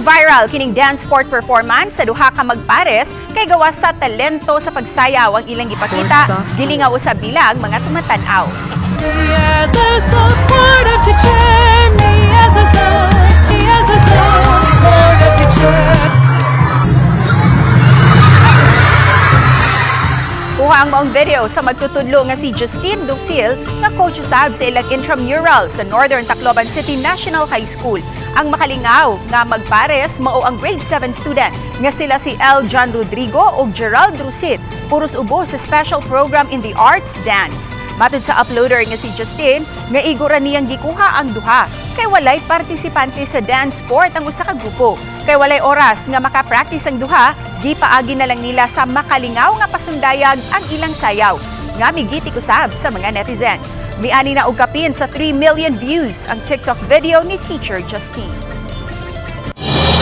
Nag-viral kining Dancesport performance sa duha ka magpares kay gawas sa talento sa pagsayaw ang ilang gipakita, gilingaw usab nila ang mga tumatan-aw. Kuha ang maong video sa magtutudlo nga si Justine Ducil nga coach usab sa ilang intramural sa Northern Tacloban City National High School. Ang Makalingaw nga magpares mao ang grade 7 student nga sila si L. John Rodrigo ug Gerald Drusit, puros ubo sa special program in the arts dance. Matud sa uploader nga si Justine, nga igura niyang gikuha ang duha kay walay partisipante sa Dancesport ang usa ka grupo. Kay walay oras nga makapractice ang duha, gipaagi na lang nila sa Makalingaw nga pasundayag ang ilang sayaw. Nga migitik usab sa mga netizens. Miani na og kapin sa 3 million views ang TikTok video ni Teacher Justine.